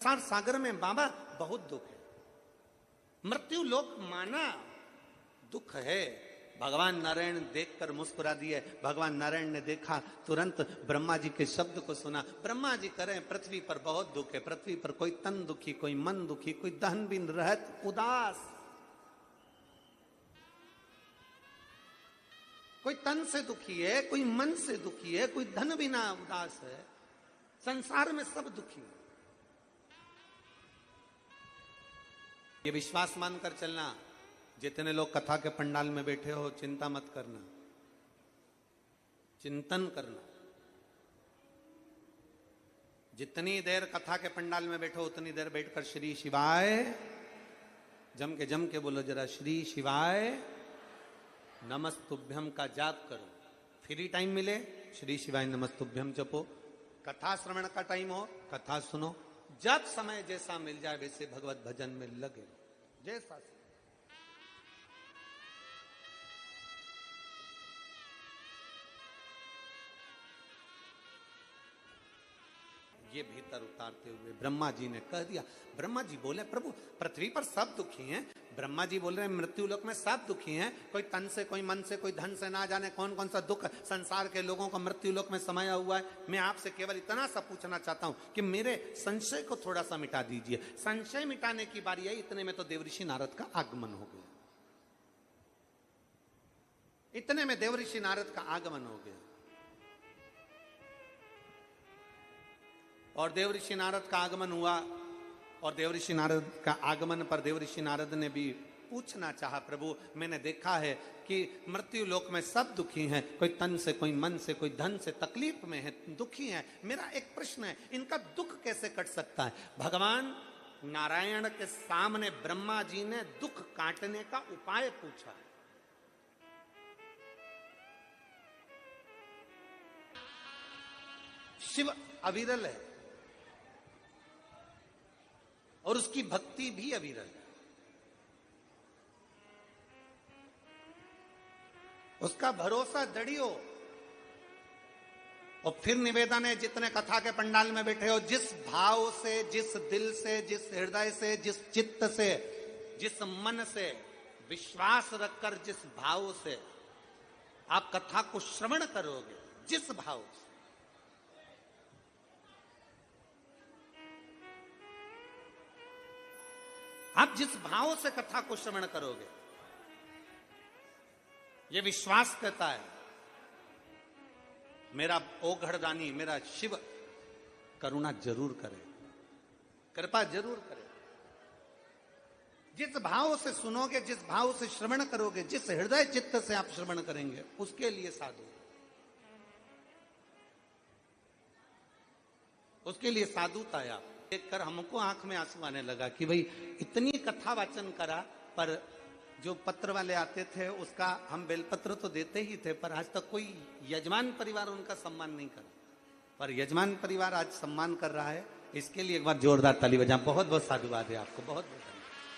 संसार सागर में बाबा बहुत दुख है। मृत्यु लोक माना दुख है। भगवान नारायण देखकर मुस्कुरा दिए। भगवान नारायण ने देखा, तुरंत ब्रह्मा जी के शब्द को सुना। ब्रह्मा जी करें, पृथ्वी पर बहुत दुख है। पृथ्वी पर कोई तन दुखी, कोई मन दुखी, कोई दहन बिन रहत उदास। कोई तन से दुखी है, कोई मन से दुखी है, कोई धन बिना उदास है। संसार में सब दुखी है। ये विश्वास मानकर चलना, जितने लोग कथा के पंडाल में बैठे हो, चिंता मत करना, चिंतन करना। जितनी देर कथा के पंडाल में बैठो उतनी देर बैठकर श्री शिवाय जम के बोलो जरा, श्री शिवाय नमस्तुभ्यम का जाप करो। फ्री टाइम मिले श्री शिवाय नमस्तुभ्यम जपो। कथा श्रवण का टाइम हो, कथा सुनो। जब समय जैसा मिल जाए वैसे भगवत भजन में लगे, जैसा से। ये भीतर उतारते हुए ब्रह्मा जी ने कह दिया। ब्रह्मा जी बोले, प्रभु पृथ्वी पर सब दुखी हैं। ब्रह्मा जी बोल रहे हैं मृत्यु लोक में सब दुखी हैं। कोई तन से, कोई मन से, कोई धन से, ना जाने कौन कौन सा दुख संसार के लोगों का मृत्यु लोक में समाया हुआ है। मैं आपसे केवल इतना सा पूछना चाहता हूं कि मेरे संशय को थोड़ा सा मिटा दीजिए। संशय मिटाने की बारी आई, इतने में तो देवऋषि नारद का आगमन हो गया। इतने में देवऋषि नारद का आगमन हो गया। और देवऋषि नारद का आगमन हुआ। और देवऋषि नारद का आगमन पर देवऋषि नारद ने भी पूछना चाहा, प्रभु मैंने देखा है कि मृत्यु लोक में सब दुखी हैं। कोई तन से, कोई मन से, कोई धन से तकलीफ में है, दुखी है। मेरा एक प्रश्न है, इनका दुख कैसे कट सकता है? भगवान नारायण के सामने ब्रह्मा जी ने दुख काटने का उपाय पूछा। शिव अविरल है और उसकी भक्ति भी अविरल है। उसका भरोसा दृढ़ हो। और फिर निवेदन है, जितने कथा के पंडाल में बैठे हो, जिस भाव से, जिस दिल से, जिस हृदय से, जिस चित्त से, जिस मन से विश्वास रखकर, जिस भाव से आप कथा को श्रवण करोगे, जिस भाव से, आप जिस भाव से कथा को श्रवण करोगे, यह विश्वास करता है मेरा ओघड़दानी, मेरा शिव करुणा जरूर करे, कृपा जरूर करे। जिस भाव से सुनोगे, जिस भाव से श्रवण करोगे, जिस हृदय चित्त से आप श्रवण करेंगे, उसके लिए साधु, उसके लिए साधुता है। आप देखकर हमको आंख में आंसू आने लगा कि भाई इतनी कथा वाचन करा, पर जो पत्र वाले आते थे उसका हम बेलपत्र तो देते ही थे, पर आज तक कोई यजमान परिवार उनका सम्मान नहीं करा। पर यजमान परिवार आज सम्मान कर रहा है, इसके लिए एक बार जोरदार ताली बजा। बहुत बहुत साधुवाद है आपको, बहुत बहुत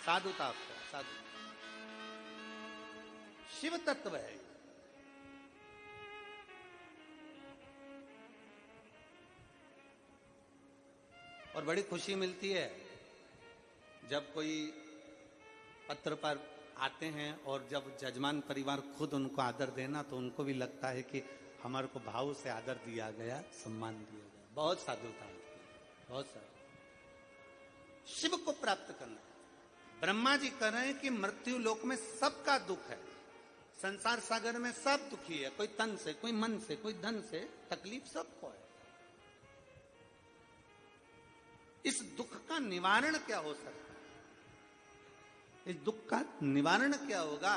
साधुता आपको। साधु शिव तत्व है। और बड़ी खुशी मिलती है जब कोई पत्र पर आते हैं और जब जजमान परिवार खुद उनको आदर देना, तो उनको भी लगता है कि हमारे को भाव से आदर दिया गया, सम्मान दिया गया। बहुत साधुता है, बहुत साधु। शिव को प्राप्त करना। ब्रह्मा जी कह रहे हैं कि मृत्यु लोक में सबका दुख है। संसार सागर में सब दुखी है। कोई तन से, कोई मन से, कोई धन से तकलीफ सबको है। इस दुख का निवारण क्या हो सकता है? इस दुख का निवारण क्या होगा?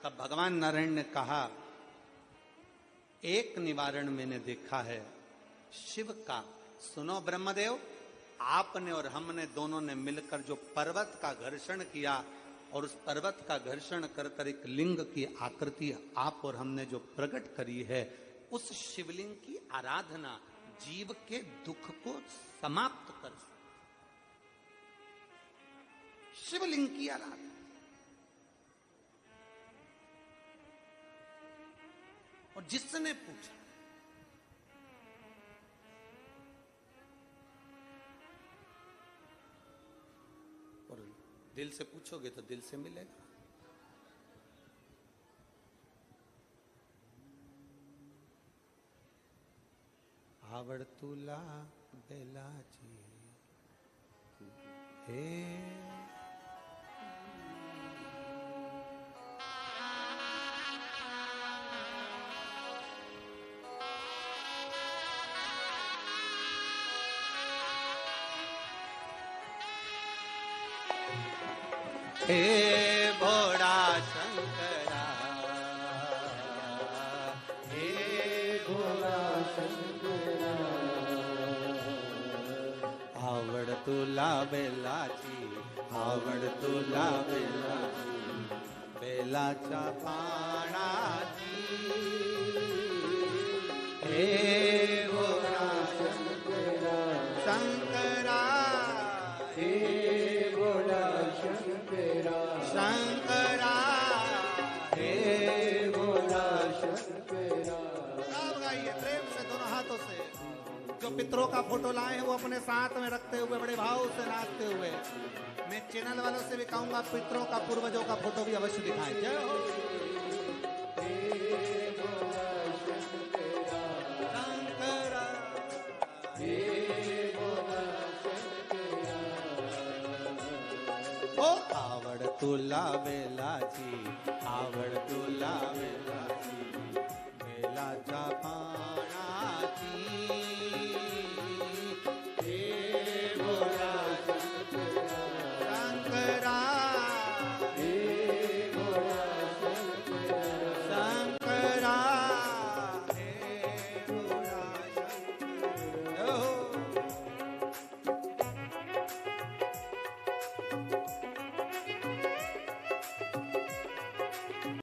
तब भगवान नारायण ने कहा, एक निवारण मैंने देखा है शिव का। सुनो ब्रह्मदेव, आपने और हमने दोनों ने मिलकर जो पर्वत का घर्षण किया, और उस पर्वत का घर्षण कर कर एक लिंग की आकृति आप और हमने जो प्रकट करी है, उस शिवलिंग की आराधना जीव के दुख को समाप्त कर सकती। शिवलिंग की आराधना। और जिसने पूछा, दिल से पूछोगे तो दिल से मिलेगा। आवड़तुला बेलाची हे हे भोड़ा शंकरा, हे भोड़ा शंकरा, आवड़तुला बेलाची, आवड़तुला बेलाची, बेलाचा पाणाची, हे भोळा शंकरा, शंकरा, हे भोळा शंकरा, शंकरा, हे भोळा शंकरा। सब गाइए प्रेम से दोनों हाथों से। जो पितरों का फोटो लाए हैं वो अपने साथ में रखते हुए बड़े भाव से नाचते हुए, मैं चैनल वालों से भी कहूंगा पितरों का पूर्वजों का फोटो भी अवश्य दिखाएं। जय हो। शंकरा, हे भोला शंकरा, ओ आवड़तुला बेलाची, आवड़तुला बेलाची, बेलाचा पाणाची,